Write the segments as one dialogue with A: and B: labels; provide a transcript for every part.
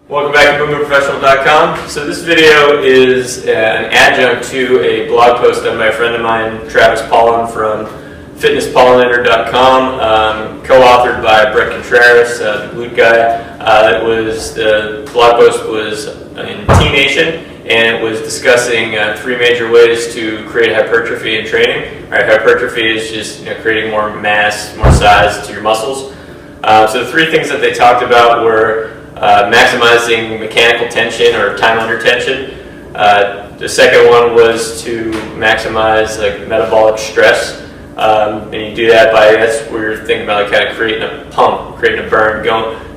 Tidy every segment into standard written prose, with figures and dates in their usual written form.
A: Welcome back to BoomBoomProfessional.com. So this video is an adjunct to a blog post done by a friend of mine, Travis Pollan from FitnessPollinator.com, co-authored by Brett Contreras, the glute guy. The blog post was in T Nation, and it was discussing three major ways to create hypertrophy in training. All right, hypertrophy is just creating more mass, more size to your muscles. So the three things that they talked about were maximizing mechanical tension or time under tension. The second one was to maximize metabolic stress, and you do that by, that's where you're thinking about kind of creating a pump, creating a burn,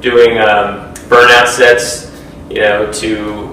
A: doing burnout sets, to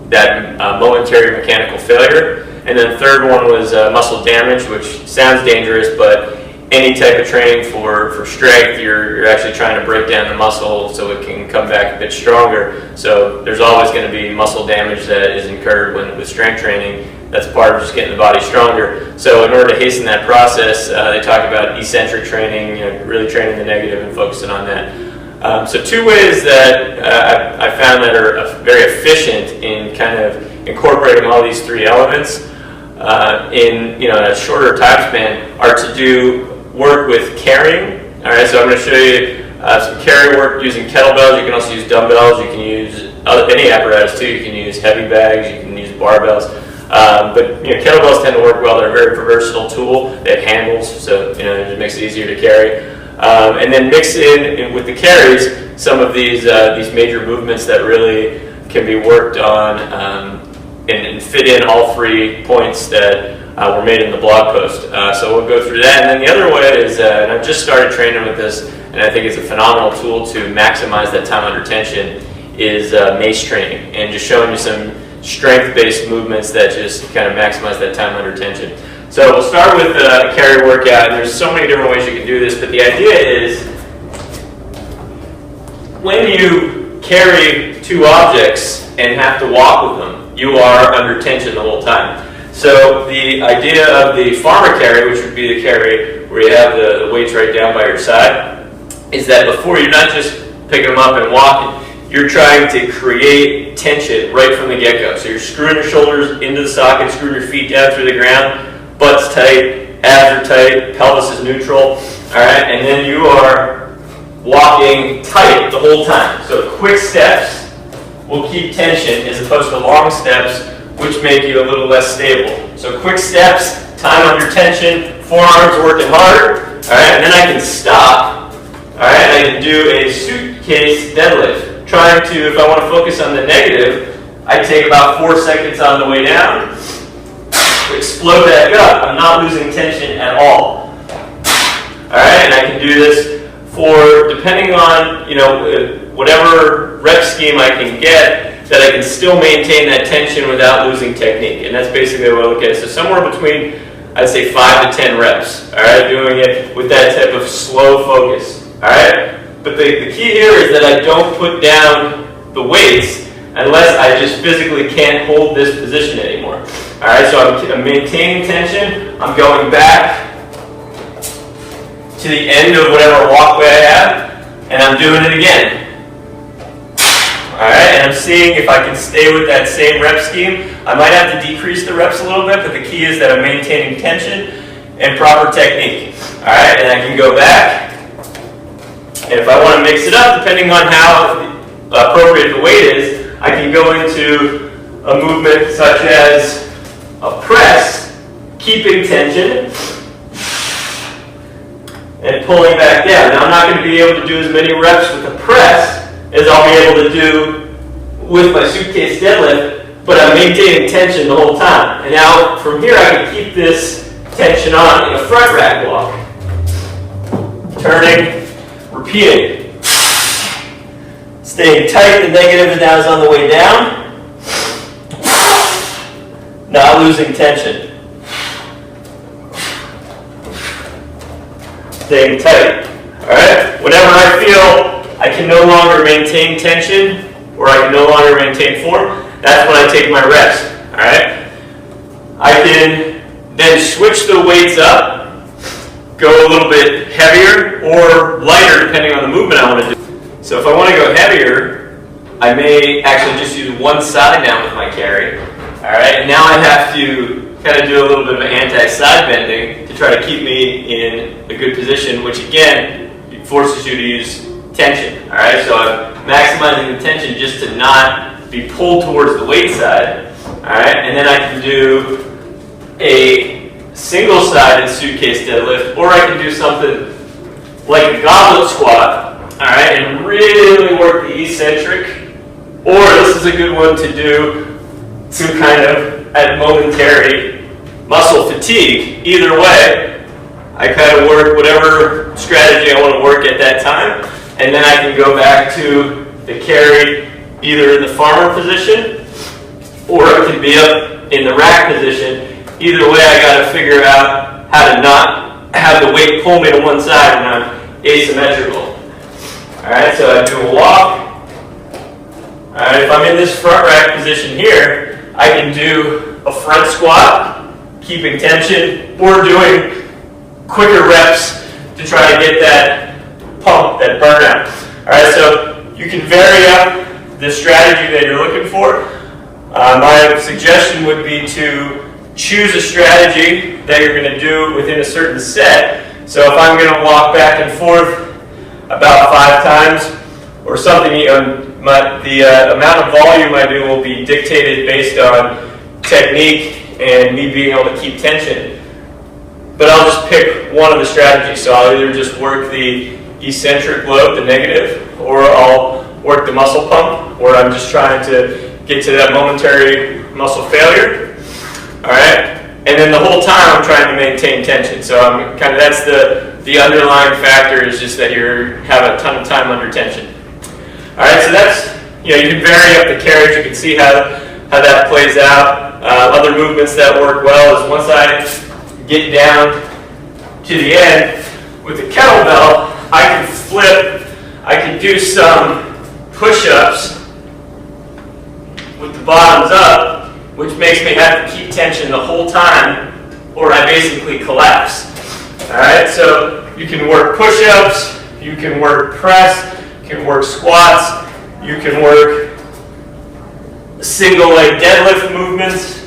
A: that momentary mechanical failure. And then the third one was muscle damage, which sounds dangerous, but any type of training for strength, you're actually trying to break down the muscle so it can come back a bit stronger. So there's always going to be muscle damage that is incurred with strength training. That's part of just getting the body stronger. So in order to hasten that process, they talk about eccentric training, really training the negative and focusing on that. So two ways that I found that are very efficient in kind of incorporating all these three elements in a shorter time span are to do work with carrying. All right, so I'm going to show you some carry work using kettlebells. You can also use dumbbells. You can use any apparatus too. You can use heavy bags. You can use barbells. But kettlebells tend to work well. They're a very versatile tool. They have handles, so it just makes it easier to carry. And then mix in with the carries some of these major movements that really can be worked on and fit in all 3 points that were made in the blog post. So we'll go through that. And then the other way is, and I've just started training with this, and I think it's a phenomenal tool to maximize that time under tension, is Mace Training, and just showing you some strength-based movements that just kind of maximize that time under tension. So we'll start with a carry workout, and there's so many different ways you can do this, but the idea is when you carry 2 objects and have to walk with them, you are under tension the whole time. So the idea of the farmer carry, which would be the carry where you have the weights right down by your side, is that before you're not just picking them up and walking, you're trying to create tension right from the get-go. So you're screwing your shoulders into the socket, screwing your feet down through the ground, butt's tight, abs are tight, pelvis is neutral, all right? And then you are walking tight the whole time. So quick steps will keep tension as opposed to long steps, which make you a little less stable. So quick steps, time under tension, forearms working hard, all right? And then I can stop, all right? I can do a suitcase deadlift. Trying to, if I want to focus on the negative, I take about 4 seconds on the way down, explode that gut. I'm not losing tension at all. All right, and I can do this for, depending on, whatever rep scheme I can get, that I can still maintain that tension without losing technique. And that's basically what I look at. So somewhere between, I'd say 5 to 10 reps, all right, doing it with that type of slow focus, all right? But the key here is that I don't put down the weights unless I just physically can't hold this position anymore. All right, so I'm maintaining tension. I'm going back to the end of whatever walkway I have, and I'm doing it again. All right, and I'm seeing if I can stay with that same rep scheme. I might have to decrease the reps a little bit, but the key is that I'm maintaining tension and proper technique. All right, and I can go back. And if I want to mix it up, depending on how appropriate the weight is, I can go into a movement such as a press, keeping tension, and pulling back down. Now I'm not going to be able to do as many reps with the press as I'll be able to do with my suitcase deadlift, but I'm maintaining tension the whole time. And now from here I can keep this tension on in a front rack walk. Turning, repeating. Staying tight, the negative now is on the way down. Not losing tension. Staying tight. Alright? Whenever I feel I can no longer maintain tension or I can no longer maintain form, that's when I take my rest. Alright? I can then switch the weights up, go a little bit heavier or lighter depending on the movement I want to do. So if I want to go heavier, I may actually just use one side now with my carry. All right, and now I have to kind of do a little bit of an anti-side bending to try to keep me in a good position, which again forces you to use tension. All right, so I'm maximizing the tension just to not be pulled towards the weight side. All right, and then I can do a single-sided suitcase deadlift, or I can do something like a goblet squat. All right, and really work the eccentric, or this is a good one to do to kind of at momentary muscle fatigue. Either way, I kind of work whatever strategy I want to work at that time, and then I can go back to the carry either in the farmer position or it can be up in the rack position. Either way, I got to figure out how to not have the weight pull me to one side when I'm asymmetrical. All right, so I do a walk. All right, if I'm in this front rack position here, I can do a front squat, keeping tension, or doing quicker reps to try to get that pump, that burnout. All right, so you can vary up the strategy that you're looking for. My suggestion would be to choose a strategy that you're going to do within a certain set. So if I'm going to walk back and forth about 5 times or something, the amount of volume I do will be dictated based on technique and me being able to keep tension. But I'll just pick one of the strategies. So I'll either just work the eccentric load, the negative, or I'll work the muscle pump, where I'm just trying to get to that momentary muscle failure. All right, and then the whole time I'm trying to maintain tension. So I'm kind of, that's the underlying factor, is just that you have a ton of time under tension. All right, so that's, you can vary up the carriage. You can see how that plays out. Other movements that work well is once I get down to the end with the kettlebell, I can flip. I can do some push-ups with the bottoms up, which makes me have to keep tension the whole time, or I basically collapse. All right, so you can work push-ups, you can work press, you can work squats, you can work single leg deadlift movements,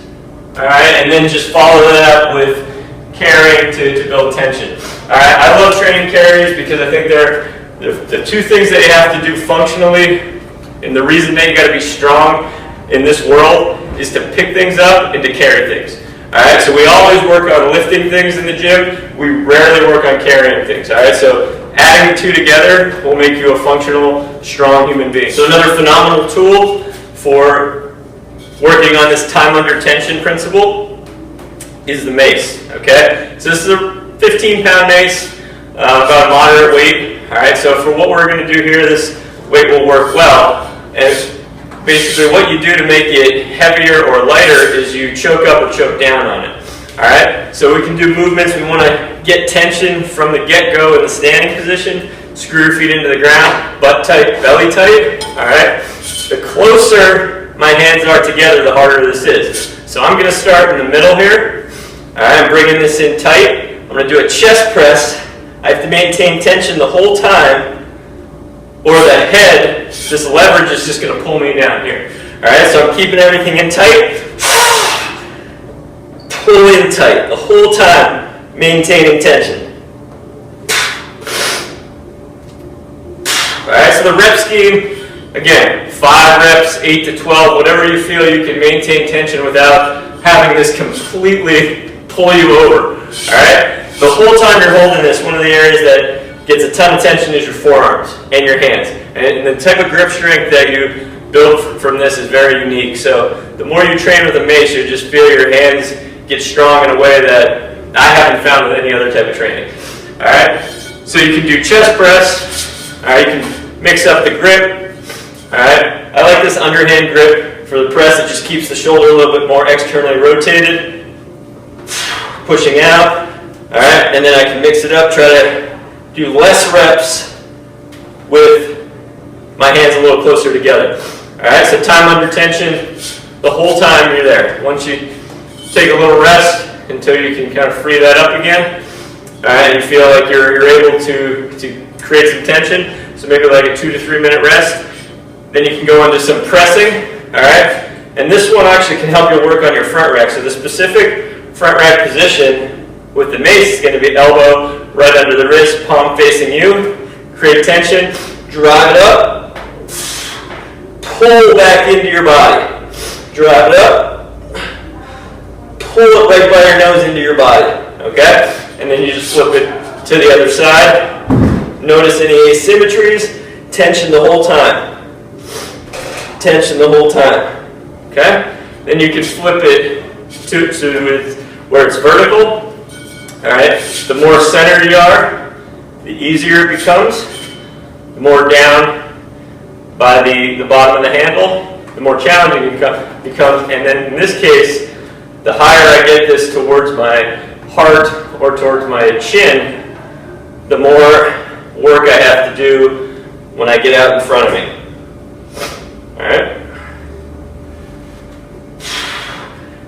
A: all right, and then just follow that up with carrying to build tension. All right, I love training carries because I think they're the two things that you have to do functionally, and the reason that you got to be strong in this world is to pick things up and to carry things. All right, so we always work on lifting things in the gym. We rarely work on carrying things. All right, so adding the two together will make you a functional, strong human being. So another phenomenal tool for working on this time under tension principle is the mace. Okay, so this is a 15-pound mace, about a moderate weight. All right, so for what we're going to do here, this weight will work well. And basically what you do to make it heavier or lighter is you choke up or choke down on it. All right, so we can do movements. We want to get tension from the get-go in the standing position. Screw your feet into the ground, butt tight, belly tight. All right, the closer my hands are together, the harder this is. So I'm going to start in the middle here. All right, I'm bringing this in tight. I'm going to do a chest press. I have to maintain tension the whole time, or the head, this leverage is just going to pull me down here. All right, so I'm keeping everything in tight. Pull in tight the whole time, maintaining tension. All right, so the rep scheme, again, 5 reps, 8 to 12, whatever you feel you can maintain tension without having this completely pull you over. All right, the whole time you're holding this, one of the areas that gets a ton of tension is your forearms and your hands. And the type of grip strength that you build from this is very unique. So the more you train with a mace, you just feel your hands get strong in a way that I haven't found with any other type of training. All right, so you can do chest press. All right, you can mix up the grip. All right, I like this underhand grip for the press. It just keeps the shoulder a little bit more externally rotated, pushing out. All right, and then I can mix it up, try to do less reps with my hands a little closer together. All right, so time under tension, the whole time you're there. Once you take a little rest until you can kind of free that up again, all right, you feel like you're able to create some tension, so maybe like a 2 to 3 minute rest, Then you can go into some pressing, all right? And this one actually can help you work on your front rack. So the specific front rack position with the mace is going to be elbow right under the wrist, palm facing you. Create tension, drive it up, pull back into your body. Drive it up, pull it right by your nose into your body, okay? And then you just flip it to the other side. Notice any asymmetries, tension the whole time. Tension the whole time. Okay? Then you can flip it to where it's vertical. Alright? The more centered you are, the easier it becomes. The more down by the bottom of the handle, the more challenging it becomes. And then in this case, the higher I get this towards my heart or towards my chin, the more work I have to do when I get out in front of me. Alright?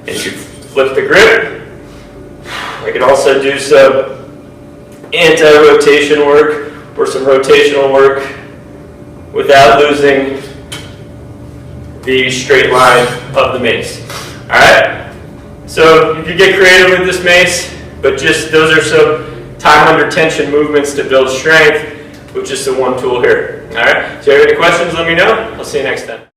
A: And you flip the grip. I can also do some anti-rotation work or some rotational work without losing the straight line of the mace. Alright? So you can get creative with this mace, but just those are some time under tension movements to build strength with just the one tool here. Alright? So if you have any questions, let me know. I'll see you next time.